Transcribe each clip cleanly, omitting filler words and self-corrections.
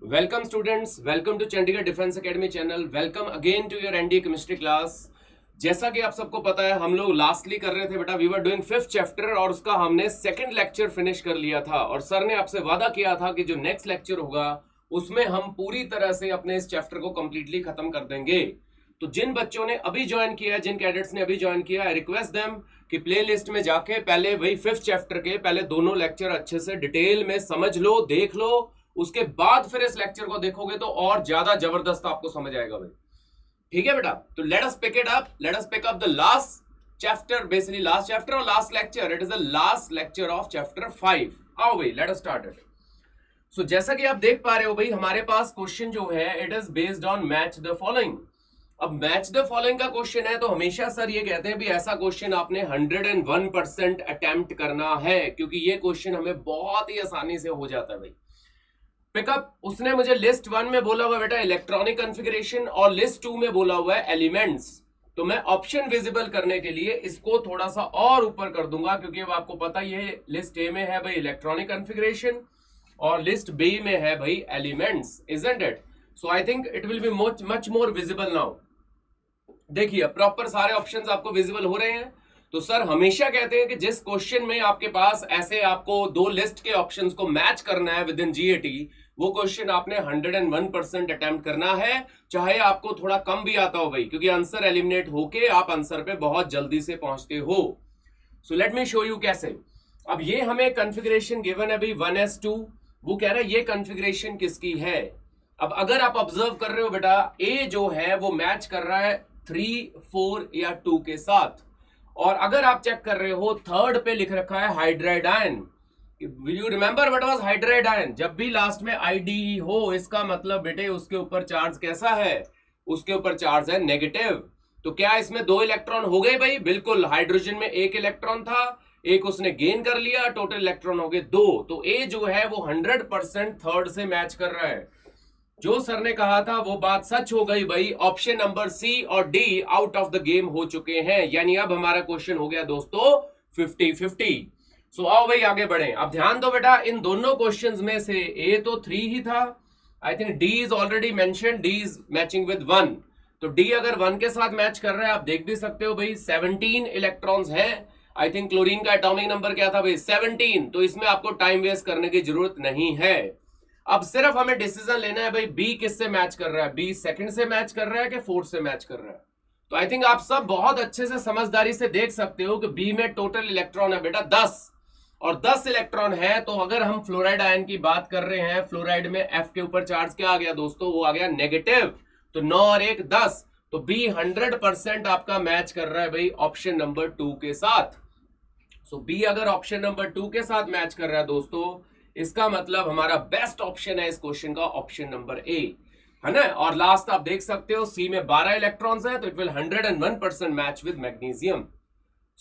Welcome students, welcome to Chandigarh Defense Academy channel. Welcome again to your NDA chemistry class. जैसा कि आप सबको पता है हम लोग लास्टली कर रहे थे बेटा, we were doing 5th chapter और उसका हमने सेकंड लेक्चर फिनिश कर लिया था और सर ने आपसे वादा किया था कि जो नेक्स्ट लेक्चर होगा उसमें हम पूरी तरह से अपने इस चैप्टर को कंप्लीटली खत्म कर देंगे। तो जिन बच्चों ने अभी ज्वाइन किया है, जिन कैडेट्स ने अभी ज्वाइन किया, आई रिक्वेस्ट देम कि प्लेलिस्ट में जाके पहले वही 5th चैप्टर के पहले दोनों लेक्चर अच्छे से डिटेल में समझ लो, देख लो, उसके बाद फिर इस लेक्चर को देखोगे तो और ज्यादा जबरदस्त आपको समझ आएगा भाई। ठीक है बेटा, तो let us pick it up, let us pick up the last chapter, basically last chapter और last lecture. It is the last lecture of chapter 5। आओ भाई, let us start it. So जैसा कि आप देख पा रहे हो भाई, हमारे पास क्वेश्चन जो है it is based on match the following. अब मैच द फॉलोइंग का क्वेश्चन है तो हमेशा सर ये कहते हैं भी ऐसा क्वेश्चन आपने 101% अटेम्प्ट करना है, क्योंकि ये क्वेश्चन हमें बहुत ही आसानी से हो जाता है भाई। पिकअप उसने मुझे लिस्ट 1 में बोला हुआ बेटा इलेक्ट्रॉनिक कॉन्फ़िगरेशन और लिस्ट 2 में बोला हुआ है एलिमेंट्स। तो मैं ऑप्शन विजिबल करने के लिए इसको थोड़ा सा और ऊपर कर दूंगा, क्योंकि अब आपको पता ही है लिस्ट ए में है भाई इलेक्ट्रॉनिक कॉन्फ़िगरेशन और लिस्ट बी में है भाई elements, isn't it? So I think it will be much more visible now. देखिए प्रॉपर सारे ऑप्शंस आपको विजिबल हो रहे हैं। तो सर हमेशा कहते हैं कि जिस क्वेश्चन में आपके पास ऐसे आपको दो लिस्ट के ऑप्शंस को मैच करना है विद इन जीएटी, वो क्वेश्चन आपने 101% अटेम्प्ट करना है, चाहे आपको थोड़ा कम भी आता हो भाई, क्योंकि आंसर एलिमिनेट होके आप आंसर पे बहुत जल्दी से पहुंचते हो। So let me show you कैसे। अब ये हमें कॉन्फ़िगरेशन गिवन है भाई 1s2, वो कह रहा है ये कॉन्फ़िगरेशन किसकी है। अब अगर आप ऑब्जर्व कर रहे हो बेटा, ए जो है वो मैच कर रहा है 3, 4 या 2 के साथ, और अगर आप चेक कर रहे हो थर्ड पे लिख रखा है hydride ion. Will you remember what was hydride ion? जब भी लास्ट में आईडीई हो इसका मतलब बेटे उसके ऊपर चार्ज कैसा है, उसके ऊपर चार्ज है नेगेटिव। तो क्या इसमें 2 इलेक्ट्रॉन हो गए भाई? बिल्कुल, हाइड्रोजन में 1 इलेक्ट्रॉन था, एक उसने गेन कर लिया, टोटल इलेक्ट्रॉन हो गए 2। तो ए जो है वो 100% थर्ड से मैच कर रहा है। जो सर ने कहा था वो बात सच हो गई भाई। ऑप्शन नंबर सी और D out of the game हो चुके हैं, यानी अब हमारा क्वेश्चन हो गया दोस्तों 50-50। सो आओ भाई आगे बढ़े। अब ध्यान दो बेटा, इन दोनों क्वेश्चंस में से ए तो 3 ही था, I think D is already mention, D is matching with 1। तो डी अगर 1 के साथ मैच कर रहा है, आप देख भी सकते हो भाई 17 इलेक्ट्रॉन्स हैं। आई थिंक क्लोरीन का एटॉमिक नंबर क्या था भाई? 17। तो इसमें आपको टाइम वेस्ट करने की जरूरत नहीं है। अब सिर्फ हमें डिसीजन लेना है भाई बी किससे मैच कर रहा है, बी सेकंड से मैच कर रहा है कि फोर्थ से मैच कर रहा है। तो आई थिंक आप सब बहुत अच्छे से समझदारी से देख सकते हो कि बी में टोटल इलेक्ट्रॉन है बेटा 10, और 10 इलेक्ट्रॉन है। तो अगर हम फ्लोराइड आयन की बात कर रहे हैं, फ्लोराइड में एफ के ऊपर चार्ज क्या आ गया दोस्तों? वो आ गया नेगेटिव। तो 9 और 1 10। तो बी 100% आपका मैच कर रहा है भाई ऑप्शन नंबर 2 के साथ। सो बी अगर ऑप्शन नंबर 2 के साथ मैच कर रहा है दोस्तों, इसका मतलब हमारा बेस्ट ऑप्शन है इस क्वेश्चन का ऑप्शन नंबर ए, है ना। और लास्ट आप देख सकते हो सी में 12 इलेक्ट्रॉन्स हैं, तो it will 101% match with magnesium.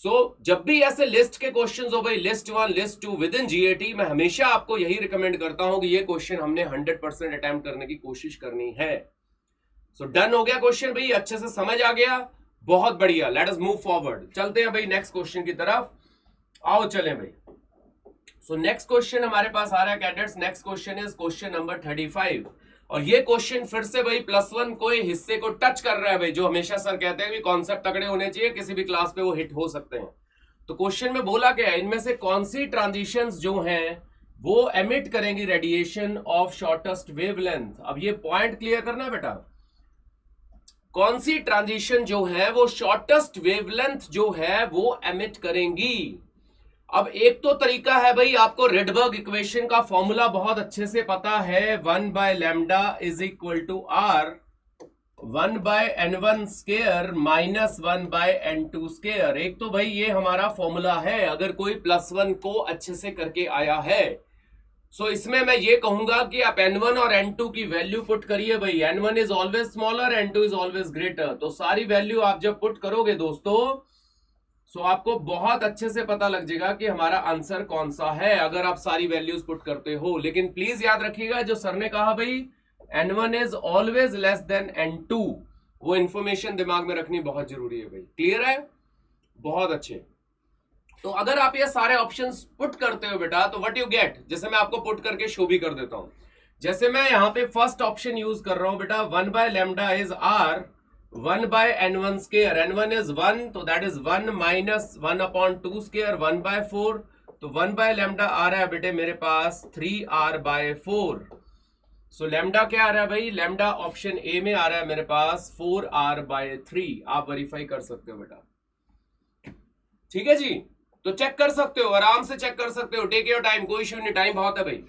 So जब भी ऐसे लिस्ट के क्वेश्चंस हो भाई, list 1 list 2 with in GAT, मैं हमेशा आपको यही रिकमेंड करता हूं कि ये क्वेश्चन हमने 100% अटेम्प्ट करने की कोशिश करनी है। सो डन हो गया क्वेश्चन भाई, अच्छे से समझ आ गया, बहुत बढ़िया। लेट अस मूव फॉरवर्ड, चलते हैं भाई नेक्स्ट क्वेश्चन की तरफ। आओ चलें भाई। सो नेक्स्ट क्वेश्चन हमारे पास आ रहा है cadets, next question is question number 35, और ये क्वेश्चन फिर से भाई +1 को हिस्से को टच कर रहा है भाई, जो हमेशा सर कहते हैं कि कॉन्सेप्ट तगड़े होने चाहिए, किसी भी क्लास पे वो हिट हो सकते हैं। तो क्वेश्चन में बोला क्या है, इनमें से कौन सी ट्रांजिशंस जो हैं वो एमिट करेंगी रेडिएशन ऑफ शॉर्टेस्ट वेवलेंथ। अब ये पॉइंट क्लियर करना है बेटा, कौन सी ट्रांजिशन जो है वो शॉर्टेस्ट वेवलेंथ जो है वो एमिट करेंगी। अब एक तो तरीका है भाई, आपको रेडबर्ग इक्वेशन का फॉर्मूला बहुत अच्छे से पता है, 1/λ is equal to R 1/n1 square minus 1/n2 square. एक तो भाई ये हमारा फॉर्मूला है, अगर कोई +1 को अच्छे से करके आया है। सो इसमें मैं ये कहूंगा कि आप n1 और n2 की वैल्यू पुट करिए भाई, n1 is always smaller, n2 is always greater. तो सारी वैल्यू आप जब पुट करोगे दोस्तों, सो आपको बहुत अच्छे से पता लग जाएगा कि हमारा आंसर कौन सा है, अगर आप सारी वैल्यूज पुट करते हो। लेकिन प्लीज याद रखिएगा जो सर ने कहा भाई n1 is always less than n2, वो इंफॉर्मेशन दिमाग में रखनी बहुत जरूरी है भाई। क्लियर है? बहुत अच्छे। तो अगर आप ये सारे ऑप्शंस पुट करते हो बेटा, तो व्हाट यू गेट, जैसे मैं आपको पुट करके शो भी कर देता हूं। जैसे मैं यहाँ पे फर्स्ट ऑप्शन यूज कर रहा हूं बेटा, 1/λ is r 1/n1 square, n1 is 1 तो दैट इज 1 माइनस 1/2 स्केयर 1/4, तो 1/λ आ रहा है बेटे मेरे पास 3r/4। सो लैम्डा क्या आ रहा है भाई, लैम्डा ऑप्शन ए में आ रहा है मेरे पास 4r/3। आप वेरीफाई कर सकते हो बेटा, ठीक है जी। तो चेक कर सकते हो, आराम से चेक कर सकते हो, टेक योर टाइम, कोई इश्यू नहीं, टाइम बहुत है भाई।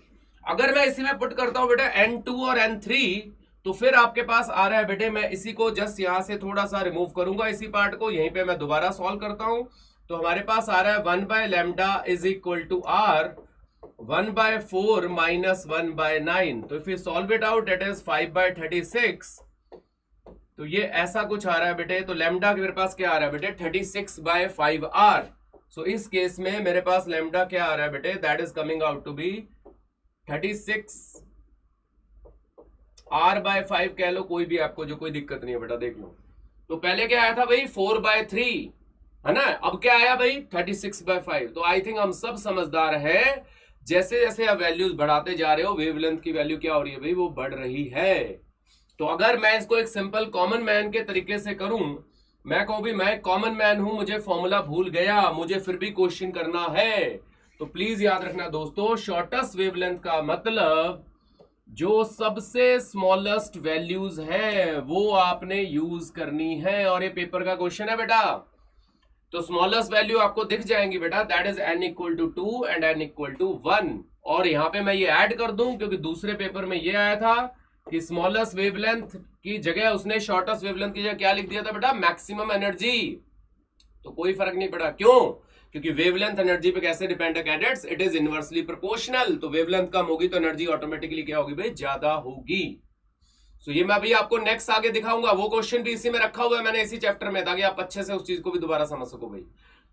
अगर मैं इसी में पुट करता हूं बेटा n2 और n3, तो फिर आपके पास आ रहा है बेटे, मैं इसी को जस्ट यहां से थोड़ा सा रिमूव करूंगा इसी पार्ट को, यहीं पे मैं दोबारा सॉल्व करता हूं, तो हमारे पास आ रहा है 1/λ is equal to r 1/4 minus 1/9। तो if you solve it out it is 5/36। तो ये ऐसा कुछ आ रहा है बेटे, तो लैम्डा मेरे पास क्या आ रहा है बेटे 36/5r। सो इस केस में मेरे पास लैम्डा क्या आ रहा है बेटे, that is coming out to be 36r/5 कह लो, कोई भी आपको जो कोई दिक्कत नहीं है बेटा, देख लो। तो पहले क्या आया था भाई 4/3 है ना, अब क्या आया भाई 36/5। तो आई थिंक हम सब समझदार है, जैसे जैसे आप वैल्यूज बढ़ाते जा रहे हो वेवलेंथ की वैल्यू क्या हो रही है भाई, वो बढ़ रही है। तो अगर मैं इसको एक सिंपल कॉमन मैन के तरीके से करूं, मैं कहूं भी मैं कॉमन मैन हूं, मुझे फॉर्मूला भूल गया, मुझे फिर भी क्वेश्चन करना है, तो प्लीज याद रखना दोस्तों, शॉर्टेस्ट वेवलेंथ का मतलब जो सबसे स्मॉलेस्ट वैल्यूज है वो आपने यूज करनी है। और ये पेपर का क्वेश्चन है बेटा, तो स्मॉलेस्ट वैल्यू आपको दिख जाएंगी बेटा, that is n equal to 2 and n equal to 1। और यहां पे मैं ये ऐड कर दूं क्योंकि दूसरे पेपर में ये आया था कि स्मॉलेस्ट वेवलेंथ की जगह उसने शॉर्टेस्ट वेवलेंथ की जगह क्या लिख दिया था बेटा, मैक्सिमम एनर्जी। तो कोई फर्क नहीं पड़ा, क्यों, क्योंकि वेवलेंथ एनर्जी पे कैसे डिपेंड है cadets, it is inversely proportional. तो वेवलेंथ कम होगी तो एनर्जी ऑटोमेटिकली क्या होगी भाई, ज्यादा होगी। सो ये मैं अभी आपको नेक्स्ट आगे दिखाऊंगा, वो क्वेश्चन भी इसी में रखा हुआ है मैंने इसी चैप्टर में, ताकि आप अच्छे से उस चीज को भी दोबारा समझ सको भाई।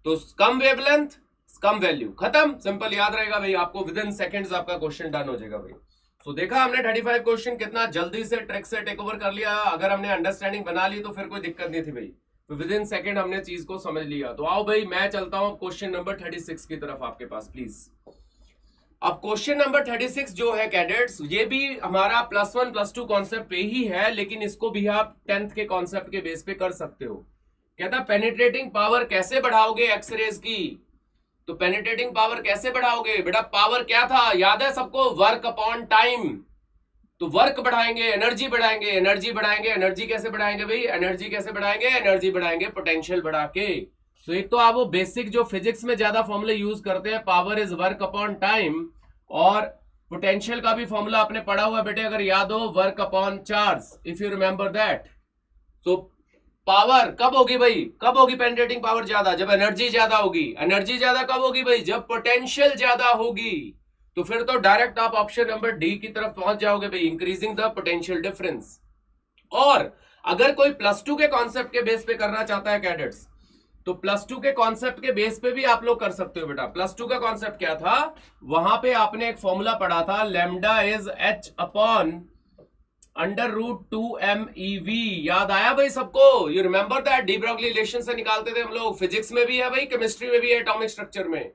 तो कम वेवलेंथ कम वैल्यू, खत्म, सिंपल याद रहेगा भाई आपको, विद इन सेकेंड्स आपका क्वेश्चन डन हो जाएगा भाई। सो देखा हमने 35 क्वेश्चन कितना जल्दी से ट्रिक से टेक ओवर कर लिया। अगर हमने अंडरस्टैंडिंग बना ली तो फिर कोई दिक्कत नहीं थी भाई, तो विद इन सेकेंड हमने चीज को समझ लिया। तो आओ भाई मैं चलता हूं क्वेश्चन नंबर 36 की तरफ आपके पास प्लीज। अब क्वेश्चन नंबर 36 जो है कैडेट्स, ये भी हमारा +1 +2 कॉन्सेप्ट पे ही है, लेकिन इसको भी आप 10th के कॉन्सेप्ट के बेस पे कर सकते हो। कहता पेनिट्रेटिंग पावर कैसे बढ़ाओगे एक्सरेज की, तो पेनिट्रेटिंग पावर कैसे बढ़ाओगे बेटा, पावर क्या था याद है सबको, वर्क अपॉन टाइम। तो वर्क बढ़ाएंगे, एनर्जी बढ़ाएंगे, एनर्जी बढ़ाएंगे, एनर्जी कैसे बढ़ाएंगे भाई, एनर्जी कैसे बढ़ाएंगे, एनर्जी बढ़ाएंगे पोटेंशियल बढ़ा के। तो एक तो आप वो बेसिक जो फिजिक्स में ज्यादा फॉर्मूले यूज करते हैं, power is work upon time, और पोटेंशियल का भी फॉर्मूला आपने पढ़ा हुआ बेटे अगर याद हो, work upon charge, if you remember that. तो पावर कब होगी भाई, कब होगी पेनिट्रेटिंग पावर ज्यादा, जब एनर्जी ज्यादा होगी। एनर्जी ज्यादा कब होगी भाई, जब पोटेंशियल ज्यादा होगी। तो फिर तो डायरेक्ट आप ऑप्शन नंबर डी की तरफ पहुंच जाओगे भाई, इंक्रीजिंग द पोटेंशियल डिफरेंस। और अगर कोई +2 के कॉन्सेप्ट के बेस पे करना चाहता है कैडेट्स, तो +2 के कॉन्सेप्ट के बेस पे भी आप लोग कर सकते हो बेटा। +2 का कॉन्सेप्ट क्या था, वहां पे आपने एक फॉर्मूला पढ़ा था, lambda is h upon √2mEv, याद आया भाई सबको, you remember that, de Broglie relation से निकालते थे हम लोग, फिजिक्स में भी है भाई, केमिस्ट्री में भी है, एटॉमिक स्ट्रक्चर में।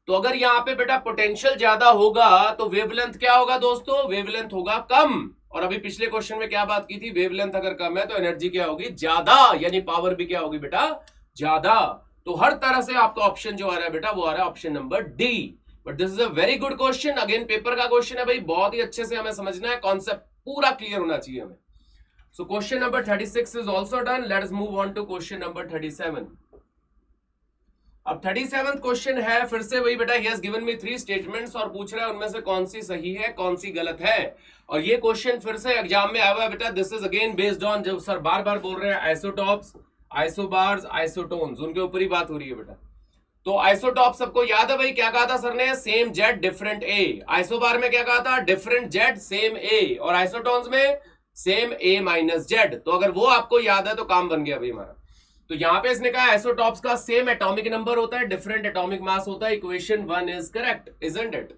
तो अगर यहाँ पे बेटा पोटेंशियल ज्यादा होगा तो वेवलेंथ क्या होगा दोस्तों, वेवलेंथ होगा कम। और अभी पिछले क्वेश्चन में क्या बात की थी, वेवलेंथ अगर कम है तो एनर्जी क्या होगी, ज्यादा, यानी पावर भी क्या होगी बेटा, ज्यादा। तो हर तरह से आपका ऑप्शन जो आ रहा है बेटा वो आ रहा है option number D. But this is a very good question, again paper का क्वेश्चन है भाई, बहुत ही अच्छे से हमें समझना है, कॉन्सेप्ट पूरा क्लियर होना चाहिए हमें। So question number 36 is also done, let us move on to question number 37। अब 37th क्वेश्चन है, फिर से वही बेटा, he has given me 3 statements और पूछ रहा है उनमें से कौन सी सही है कौन सी गलत है। और ये क्वेश्चन फिर से एग्जाम में आया हुआ है बेटा, this is again based on, जब सर बार बार बोल रहे हैं आइसोटॉप्स, आइसोबार्स, आइसोटोन्स, उनके ऊपर ही बात हो रही है बेटा। तो आइसोटॉप सबको याद है भाई, क्या कहा था सर ने, सेम जेड डिफरेंट ए। आइसोबार में क्या कहा था, डिफरेंट जेड सेम ए, और आइसोटोन्स में सेम ए माइनस जेड। तो अगर वो आपको याद है तो काम बन गया भाई हमारा। तो यहां पे इसने कहा आइसोटॉप्स का सेम एटॉमिक नंबर होता है, डिफरेंट एटॉमिक मास होता है, equation 1 is correct, isn't it.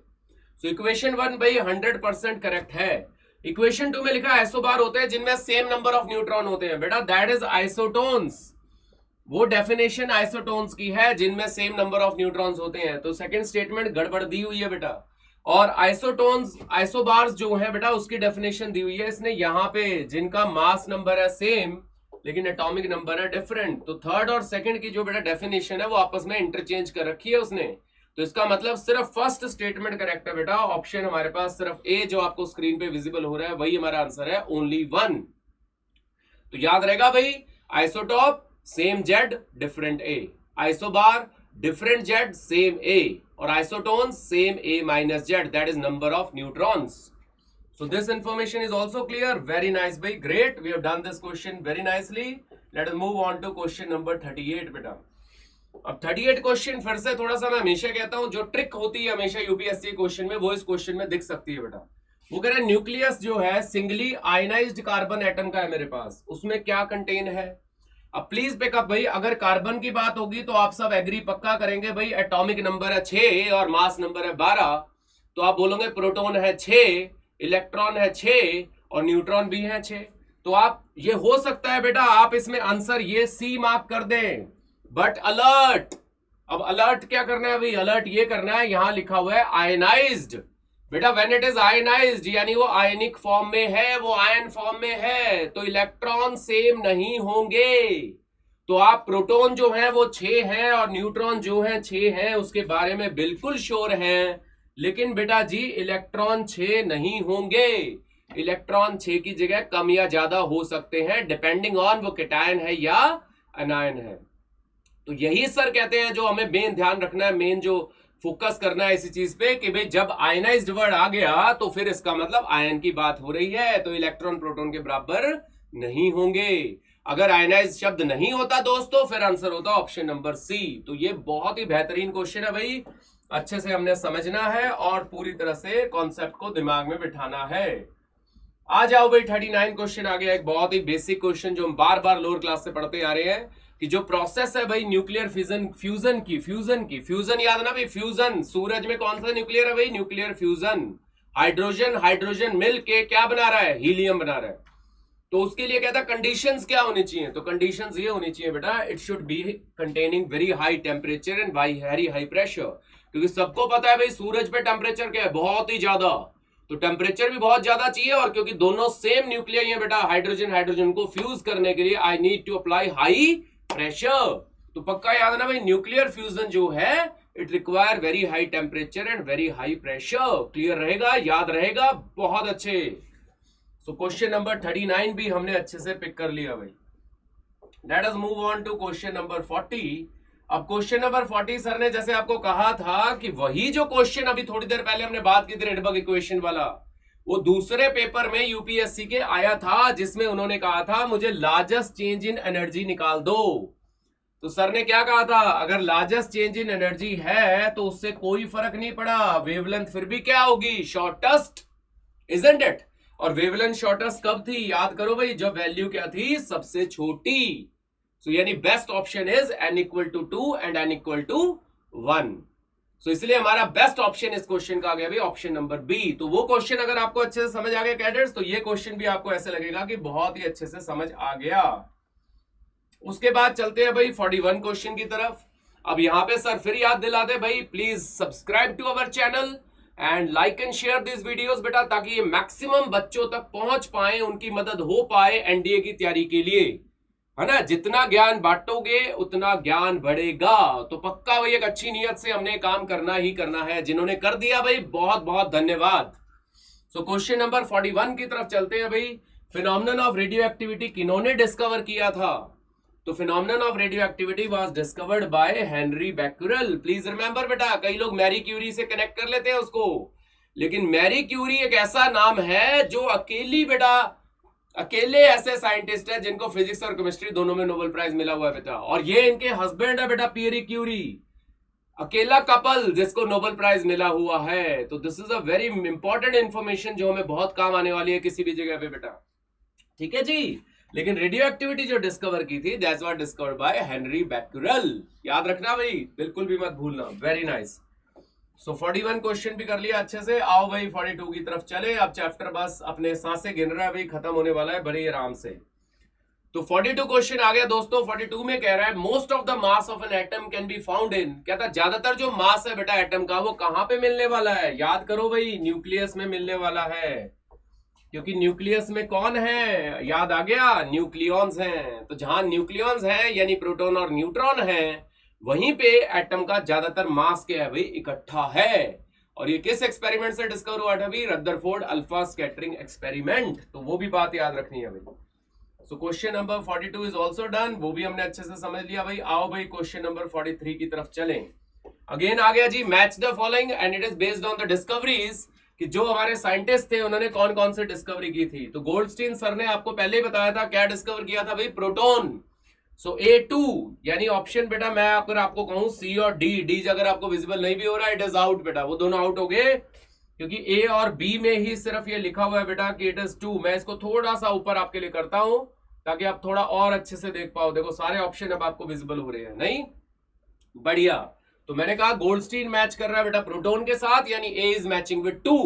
So equation 1 भाई 100% करेक्ट है। इक्वेशन 2 में लिखा आइसोबार होते हैं जिनमें सेम नंबर ऑफ न्यूट्रॉन होते हैं बेटा, दैट इज आइसोटोन्स। वो डेफिनेशन आइसोटोन्स की है जिनमें सेम नंबर ऑफ न्यूट्रॉन्स होते हैं। तो सेकंड स्टेटमेंट गड़बड़ दी हुई है बेटा। और आइसोटोन्स आइसोबार्स जो है बेटा उसकी डेफिनेशन दी हुई है इसने यहाँ पे, जिनका मास नंबर है सेम लेकिन एटॉमिक नंबर है डिफरेंट। तो थर्ड और सेकंड की जो बेटा डेफिनेशन है वो आपस में इंटरचेंज कर रखी है उसने। तो इसका मतलब सिर्फ फर्स्ट स्टेटमेंट करेक्ट है बेटा। ऑप्शन हमारे पास सिर्फ ए जो आपको स्क्रीन पे विजिबल हो रहा है वही हमारा आंसर है, ओनली वन। तो याद रहेगा भाई, आइसोटॉप सेम जेड डिफरेंट ए, आइसोबार डिफरेंट जेड सेम ए, और isotone same A minus Z, that is number of neutrons. So this information is also clear. Very nice, bhai. Great. We have done this question very nicely. Let us move on to question number 38 बेटा। अब 38 question फिर से थोड़ा सा मैं हमेशा कहता हूं जो ट्रिक होती है हमेशा यूपीएससी क्वेश्चन में वो इस क्वेश्चन में दिख सकती है बेटा। वो कह रहा है न्यूक्लियस जो है सिंगली आयनाइज्ड कार्बन एटम का है मेरे पास, उसमें क्या कंटेन है। अब प्लीज पिकअप भाई, अगर कार्बन की बात होगी तो आप सब एग्री पक्का करेंगे भाई, एटॉमिक नंबर है 6 और मास नंबर है 12, तो आप बोलोगे प्रोटॉन है 6, इलेक्ट्रॉन है 6 और न्यूट्रॉन भी है 6। तो आप ये हो सकता है बेटा आप इसमें आंसर ये सी मार्क कर दें, बट अलर्ट। अब अलर्ट क्या करना है भाई, अलर्ट ये करना है, यहां लिखा हुआ है आयनाइज्ड बेटा। व्हेन इट इज आयनाइज्ड यानी वो आयनिक फॉर्म में है, वो आयन फॉर्म में है, तो इलेक्ट्रॉन सेम नहीं होंगे। तो आप प्रोटॉन जो है वो 6 है और न्यूट्रॉन जो है 6 है उसके बारे में बिल्कुल श्योर हैं, लेकिन बेटा जी इलेक्ट्रॉन 6 नहीं होंगे। इलेक्ट्रॉन 6 की जगह कम या ज्यादा हो सकते हैं डिपेंडिंग ऑन वो कैटायन है या अनायन है। तो यही सर कहते हैं जो हमें मेन ध्यान रखना है, मेन जो फोकस करना है इसी चीज पे कि भाई जब आयनाइज्ड वर्ड आ गया तो फिर इसका मतलब आयन की बात हो रही है, तो इलेक्ट्रॉन प्रोटॉन के बराबर नहीं होंगे। अगर आयनाइज्ड शब्द नहीं होता दोस्तों फिर आंसर होता ऑप्शन नंबर सी। तो ये बहुत ही बेहतरीन क्वेश्चन है भाई, अच्छे से हमने समझना है और पूरी तरह से कॉन्सेप्ट को दिमाग में बिठाना है। आ जाओ भाई 39 क्वेश्चन आ गया, एक बहुत ही बेसिक क्वेश्चन जो हम बार बार लोअर क्लास से पढ़ते आ रहे हैं कि जो प्रोसेस है भाई न्यूक्लियर फ्यूजन फ्यूजन याद ना भाई, फ्यूजन सूरज में कौन सा न्यूक्लियर है भाई, न्यूक्लियर फ्यूजन। हाइड्रोजन मिल के क्या बना रहा है, हीलियम बना रहा है। तो उसके लिए कहता है कंडीशंस क्या होनी चाहिए, तो कंडीशंस ये होनी चाहिए बेटा, it should be containing very high temperature and very high pressure. क्योंकि सबको पता है भाई सूरज पे टेम्परेचर क्या है, बहुत ही ज्यादा, तो टेम्परेचर भी बहुत ज्यादा चाहिए। और क्योंकि दोनों सेम न्यूक्लियर है बेटा, हाइड्रोजन को फ्यूज करने के लिए I need to apply high pressure. तो पक्का याद ना भाई न्यूक्लियर फ्यूजन जो है it require very high temperature and very high pressure. Clear रहेगा, याद रहेगा, बहुत अच्छे। सो क्वेश्चन नंबर 39 भी हमने अच्छे से पिक कर लिया भाई। Let us move on to question number 40। अब क्वेश्चन नंबर 40 सर ने जैसे आपको कहा था कि वही जो क्वेश्चन अभी थोड़ी देर पहले हमने बात की थी रेडबर्ग इक्वेशन वाला, वो दूसरे पेपर में यूपीएससी के आया था जिसमें उन्होंने कहा था मुझे लार्जेस्ट चेंज इन एनर्जी निकाल दो। तो सर ने क्या कहा था, अगर लार्जेस्ट चेंज इन एनर्जी है तो उससे कोई फर्क नहीं पड़ा, वेवलेंथ फिर भी क्या होगी, शॉर्टेस्ट, इजंट इट। और वेवलेंथ शॉर्टेस्ट कब थी, याद करो भाई, जब वैल्यू क्या थी, सबसे छोटी। सो यानी best option is n equal to 2 and n equal to 1। So इसलिए हमारा बेस्ट ऑप्शन इस क्वेश्चन का आ गया भाई ऑप्शन नंबर बी। तो वो क्वेश्चन अगर आपको अच्छे से समझ आ गया कैडेट्स, तो ये क्वेश्चन भी आपको ऐसे लगेगा कि बहुत ही अच्छे से समझ आ गया। उसके बाद चलते हैं भाई 41 क्वेश्चन की तरफ। अब यहां पे सर फिर याद दिला दे भाई, please subscribe to our channel and like and share this videos बेटा, ताकि ये मैक्सिमम बच्चों तक पहुंच पाए, उनकी मदद हो पाए एनडीए की तैयारी के लिए, है ना। जितना ज्ञान बांटोगे उतना ज्ञान बढ़ेगा। तो पक्का भाई एक अच्छी नियत से हमने काम करना ही करना है, जिन्होंने कर दिया भाई बहुत बहुत धन्यवाद। सो क्वेश्चन नंबर 41 की तरफ चलते हैं भाई। फिनोमेनन ऑफ रेडियो एक्टिविटी किन्होंने डिस्कवर किया था, तो phenomenon of radioactivity was discovered by Henry Becquerel. Please remember बेटा, कई लोग मैरी क्यूरी से कनेक्ट कर लेते हैं उसको, लेकिन मैरी क्यूरी एक ऐसा नाम है जो अकेले ऐसे साइंटिस्ट है जिनको फिजिक्स और केमिस्ट्री दोनों में नोबेल प्राइज मिला हुआ है बेटा, और ये इनके हस्बैंड है बेटा पियरी क्यूरी, अकेला कपल जिसको नोबेल प्राइज मिला हुआ है। तो this is a very important information जो हमें बहुत काम आने वाली है किसी भी जगह पे बेटा, ठीक है जी। लेकिन रेडियो एक्टिविटी जो डिस्कवर की थी that's what discovered by Henry Becquerel, याद रखना भाई, बिल्कुल भी मत भूलना। Very nice. सो 41 क्वेश्चन भी कर लिया अच्छे से। आओ भाई 42 की तरफ चले। अब चैप्टर बस अपने सांसें गिन रहा है भाई, खत्म होने वाला है बड़े आराम से। तो 42 क्वेश्चन आ गया दोस्तों। 42 में कह रहा है most of the mass of an atom can be found in, कहता ज्यादातर जो मास है बेटा एटम का वो कहां पे मिलने वाला है? याद करो भाई, न्यूक्लियस में मिलने वाला है, क्योंकि न्यूक्लियस में कौन है? याद आ गया, न्यूक्लियॉन्स हैं। तो जहां न्यूक्लियॉन्स हैं यानी प्रोटॉन और न्यूट्रॉन है, वहीं पे एटम का ज्यादातर मास क्या है भाई? इकट्ठा है। और ये किस एक्सपेरिमेंट से डिस्कवर हुआ था भाई? Rutherford alpha scattering experiment. तो वो भी बात याद रखनी है भाई। सो question number 42 is also done, वो भी हमने अच्छे से समझ लिया भाई। आओ भाई क्वेश्चन नंबर 43 की तरफ चलें। अगेन आ गया जी, match the following and it is based on the discoveries, कि जो हमारे साइंटिस्ट थे उन्होंने कौन कौन से डिस्कवरी की थी। तो गोल्डस्टीन सर ने आपको पहले ही बताया था क्या डिस्कवर किया था भाई? प्रोटॉन। सो A2 यानी ऑप्शन बेटा, मैं अगर आपको कहूं C और D अगर आपको विजिबल नहीं भी हो रहा है, इट इज आउट बेटा, वो दोनों आउट हो गए, क्योंकि A और B में ही सिर्फ ये लिखा हुआ है बेटा कि इट इज 2। मैं इसको थोड़ा सा ऊपर आपके लिए करता हूं ताकि आप थोड़ा और अच्छे से देख पाओ। देखो सारे ऑप्शन अब आपको विजिबल हो रहे हैं, नहीं? बढ़िया। तो मैंने कहा गोल्डस्टीन मैच कर रहा है बेटा प्रोटॉन के साथ, यानी A इज मैचिंग विद 2,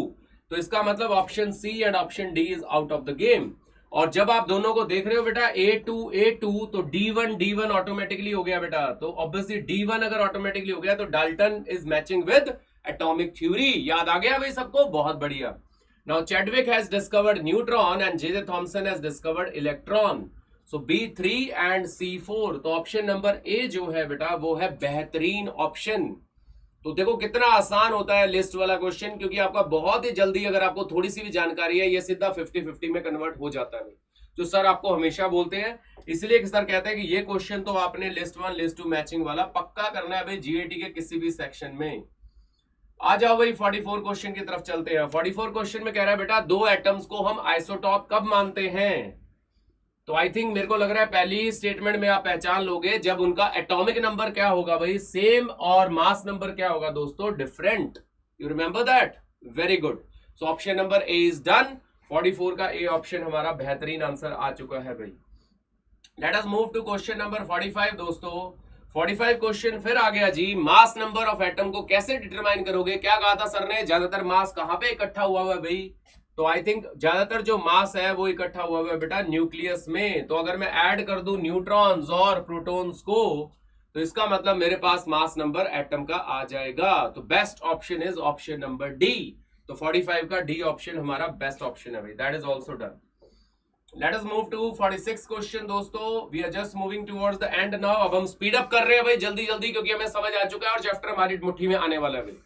तो इसका मतलब option C and option D is out of the game. और जब आप दोनों को देख रहे हो बेटा A2 तो D1 ऑटोमेटिकली हो गया बेटा। तो ऑब्वियसली D1 अगर ऑटोमेटिकली हो गया तो Dalton is matching with atomic theory. याद आ गया भाई सबको? बहुत बढ़िया। Now Chadwick has discovered neutron and J Thomson has discovered electron. So B3 and C4, तो ऑप्शन नंबर A जो है बेटा वो है बेहतरीन ऑप्शन। तो देखो कितना आसान होता है लिस्ट वाला क्वेश्चन, क्योंकि आपका बहुत ही जल्दी अगर आपको थोड़ी सी भी जानकारी है ये सीधा 50-50 में कन्वर्ट हो जाता है, जो सर आपको हमेशा बोलते हैं। इसलिए सर कहते हैं कि ये क्वेश्चन तो आपने लिस्ट 1 लिस्ट 2 मैचिंग वाला पक्का करना है भाई GAT के किसी भी सेक्शन में। आ जाओ भाई 44 क्वेश्चन की तरफ चलते हैं। 44 क्वेश्चन में कह रहा है बेटा दो एटम्स को हम आइसोटॉप कब मानते हैं? तो आई थिंक मेरे को लग रहा है पहली स्टेटमेंट में आप पहचान लोगे, जब उनका एटॉमिक नंबर क्या होगा भाई? सेम, और मास नंबर क्या होगा दोस्तों? Different. You remember that? Very good. So option number A is done. 44 का A ऑप्शन हमारा बेहतरीन आंसर आ चुका है भाई। Let us move to question number 45 दोस्तों। 45 क्वेश्चन फिर आ गया जी, मास नंबर ऑफ एटम को कैसे डिटरमाइन करोगे? क्या कहा था सर ने? ज्यादातर मास कहां पे इकट्ठा हुआ है भाई? तो आई थिंक ज्यादातर जो मास है वो इकट्ठा हुआ है बेटा न्यूक्लियस में। तो अगर मैं ऐड कर दूं न्यूट्रॉन्स और प्रोटॉन्स को, तो इसका मतलब मेरे पास मास नंबर एटम का आ जाएगा। तो best option is option number D। तो 45 का D ऑप्शन हमारा बेस्ट ऑप्शन है भाई। That is also done. Let us move to 46 question दोस्तों। We are just moving towards the end now. अब हम स्पीड अप कर रहे हैं भाई जल्दी जल्दी, क्योंकि हमें समझ आ चुका है और चैप्टर हमारी मुट्ठी में आने वाला है भाई।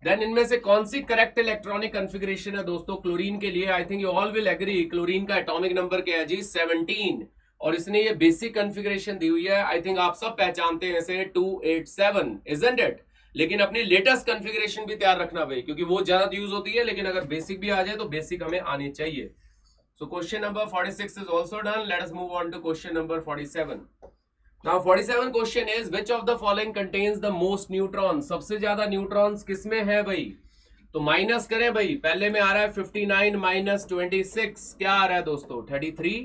देन इनमें से कौन सी करेक्ट इलेक्ट्रॉनिक कॉन्फ़िगरेशन है दोस्तों क्लोरीन के लिए? I think you all will agree, chlorine का एटॉमिक नंबर क्या है जी? 17। और इसने ये बेसिक कॉन्फ़िगरेशन दी हुई है, आई थिंक आप सब पहचानते हैं इसे, 287, इजंट इट? लेकिन अपनी लेटेस्ट कॉन्फ़िगरेशन भी तैयार रखना भाई, क्योंकि वो ज्यादा यूज होती है, लेकिन अगर बेसिक भी आ जाए तो बेसिक हमें आनी चाहिए। सो question number 46 is also done. Let us move on to question number 47। Now 47 question is which of the following contains the most neutrons? सबसे ज्यादा न्यूट्रॉन्स किसमें है भाई? तो माइनस करें भाई। पहले में आ रहा है 59 माइनस 26, क्या आ रहा है दोस्तों? 33।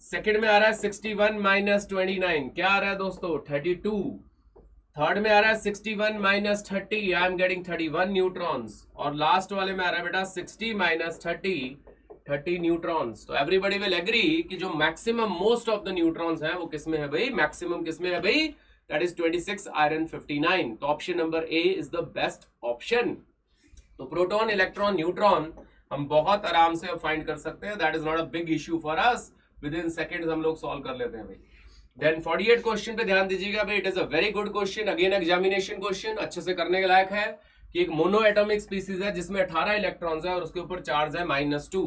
सेकंड में आ रहा है 61 माइनस 29, क्या आ रहा है दोस्तों? 32। थर्ड में आ रहा है 61 minus 30, I am getting 31 neutrons. और लास्ट वाले में आ रहा है बेटा 60 माइनस 30 न्यूट्रॉन्स। तो एवरीबॉडी विल एग्री कि जो maximum most of the neutrons हैं वो किसमें है भाई? मैक्सिमम किसमें है भाई? That is 26 iron 59। तो option number A is the best option. तो प्रोटॉन, इलेक्ट्रॉन, न्यूट्रॉन हम बहुत आराम से फाइंड कर सकते हैं। That is not a big issue for us, with in seconds हम लोग सॉल्व कर लेते हैं भाई। देन 48 क्वेश्चन पे ध्यान दीजिएगा भाई। It is a very good question, again examination question, अच्छे से करने के लायक है। कि एक मोनो एटॉमिक स्पीसीज है जिसमें 18 इलेक्ट्रॉन्स है और उसके ऊपर चार्ज है -2।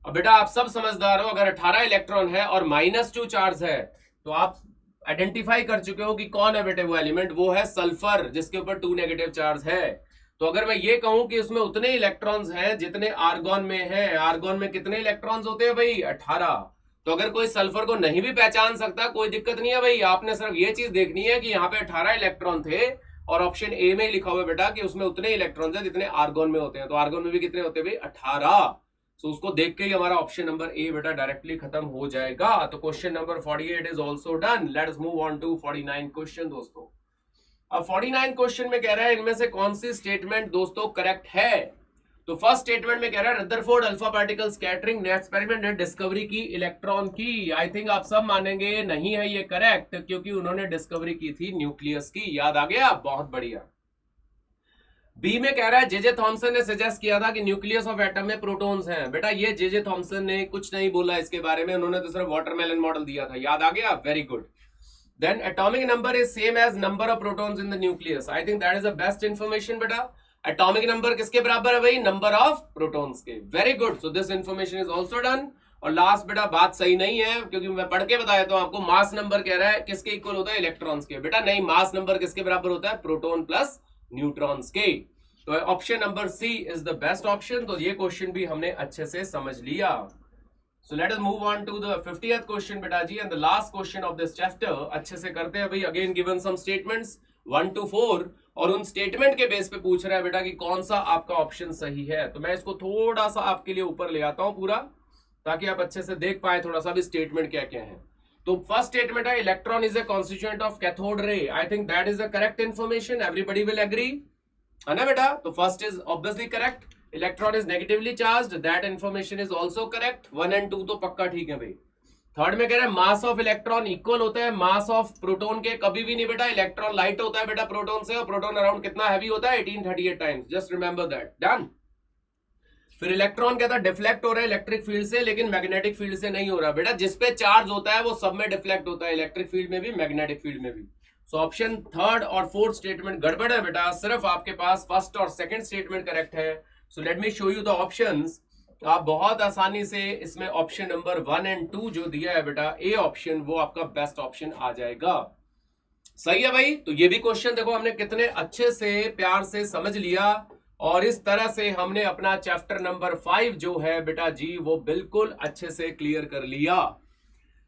अब बेटा आप सब समझदार हो, अगर 18 इलेक्ट्रॉन है और -2 चार्ज है तो आप आइडेंटिफाई कर चुके हो कि कौन है बेटे वो एलिमेंट? वो है सल्फर, जिसके ऊपर 2 नेगेटिव चार्ज है। तो अगर मैं ये कहूं कि उसमें उतने इलेक्ट्रॉन्स हैं जितने आर्गॉन में है, आर्गॉन में कितने इलेक्ट्रॉन्स होते हैं भाई? 18। तो अगर कोई सल्फर को नहीं भी पहचान सकता कोई दिक्कत नहीं है भाई, आपने सिर्फ ये चीज देखनी है कि यहाँ पे 18 इलेक्ट्रॉन थे और ऑप्शन ए में लिखा हुआ है बेटा कि उसमें उतने इलेक्ट्रॉन्स हैं जितने आर्गॉन में होते हैं। तो आर्गॉन में भी कितने होते हैं भाई? 18। तो उसको देख के ही हमारा ऑप्शन नंबर ए बेटा डायरेक्टली खत्म हो जाएगा। तो question number 48 is also done. Let's move on to 49 question दोस्तों। अब 49 क्वेश्चन में कह रहा है इनमें से कौन सी स्टेटमेंट दोस्तों करेक्ट है? तो फर्स्ट स्टेटमेंट में कह रहा है रदरफोर्ड अल्फा पार्टिकल स्कैटरिंग ने एक्सपेरिमेंट ने डिस्कवरी की इलेक्ट्रॉन की। आई थिंक आप सब मानेंगे नहीं है ये करेक्ट, क्योंकि उन्होंने डिस्कवरी की थी न्यूक्लियस की। याद आ गया, बहुत बढ़िया। बी में कह रहा है जेजे थॉमसन ने सजेस्ट किया था कि न्यूक्लियस ऑफ एटम में प्रोटॉन्स हैं। बेटा ये जेजे थॉमसन ने कुछ नहीं बोला इसके बारे में, उन्होंने तो सिर्फ वाटरमेलन मॉडल दिया था। याद आ गया, very good. Then atomic number is same as number of protons in the nucleus. I think that is the best information बेटा। एटॉमिक नंबर किसके बराबर है भाई? नंबर ऑफ प्रोटॉन्स के। Very good, so this information is also done. और last बेटा बात सही नहीं है, क्योंकि मैं पढ़ के बताया तो आपको मास नंबर कह रहा है किसके इक्वल होता है? इलेक्ट्रॉन्स के। बेटा नहीं, मास नंबर किसके बराबर होता है? प्रोटॉन प्लस न्यूट्रॉन्स के। तो option number C is the best option. तो ये क्वेश्चन भी हमने अच्छे से समझ लिया। So let us move on to the 50th question बेटा जी, and the last question of this chapter. अच्छे से करते हैं भाई। Again given some statements 1 to 4, और उन स्टेटमेंट के बेस पे पूछ रहा है बेटा कि कौन सा आपका ऑप्शन सही है। तो मैं इसको थोड़ा सा आपके लिए ऊपर ले आता हूं पूरा, ताकि आप अच्छे से देख पाए थोड़ा सा भी स्टेटमेंट क्या क्या है। तो फर्स्ट स्टेटमेंट है electron is a constituent of cathode ray. I think that is the correct information, everybody will agree, है ना बेटा? तो first is obviously correct. Electron is negatively charged, that information is also correct. 1 and 2 तो पक्का ठीक है भाई। Third में कह रहा है मास ऑफ इलेक्ट्रॉन इक्वल होता है मास ऑफ प्रोटॉन के। कभी भी नहीं बेटा, इलेक्ट्रॉन लाइट होता है बेटा प्रोटॉन से, और प्रोटॉन अराउंड कितना हैवी होता है? 1838 times. Just remember that. Done. फिर इलेक्ट्रॉन कहता है डिफ्लेक्ट हो रहा है इलेक्ट्रिक फील्ड से, लेकिन मैग्नेटिक फील्ड से नहीं हो रहा बेटा। जिसपे चार्ज होता है वो सब में डिफ्लेक्ट होता है, इलेक्ट्रिक फील्ड में भी, मैग्नेटिक फील्ड में भी। सो ऑप्शन थर्ड और फोर्थ स्टेटमेंट गड़बड़ है बेटा, सिर्फ आपके पास फर्स्ट और सेकंड स्टेटमेंट करेक्ट है। So let me show you the options. आप बहुत आसानी से इसमें ऑप्शन नंबर 1 and 2 जो दिया है बेटा, ए ऑप्शन, वो आपका बेस्ट ऑप्शन आ जाएगा। सही है भाई। तो ये भी क्वेश्चन देखो हमने कितने अच्छे से प्यार से समझ लिया, और इस तरह से हमने अपना चैप्टर नंबर 5 जो है बेटा जी, वो बिल्कुल अच्छे से क्लियर कर लिया।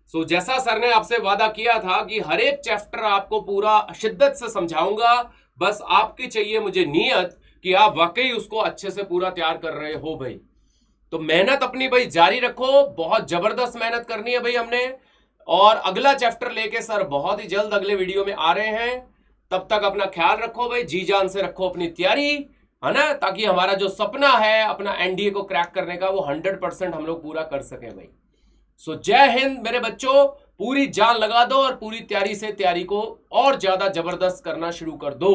सो जैसा सर ने आपसे वादा किया था कि हर एक चैप्टर आपको पूरा शिद्दत से समझाऊंगा, बस आपकी चाहिए मुझे नियत कि आप वाकई उसको अच्छे से पूरा तैयार कर रहे हो भाई। तो मेहनत अपनी भाई जारी रखो, बहुत जबरदस्त मेहनत करनी है भाई हमने। और अगला चैप्टर लेके सर बहुत ही जल्द अगले वीडियो में आ रहे हैं। तब तक अपना ख्याल रखो भाई, जी जान से रखो अपनी तैयारी, है ना, ताकि हमारा जो सपना है अपना एनडीए को क्रैक करने का, वो 100% हम लोग पूरा कर सके भाई। सो जय हिंद मेरे बच्चों, पूरी जान लगा दो और पूरी तैयारी से तैयारी को और ज्यादा जबरदस्त करना शुरू कर दो।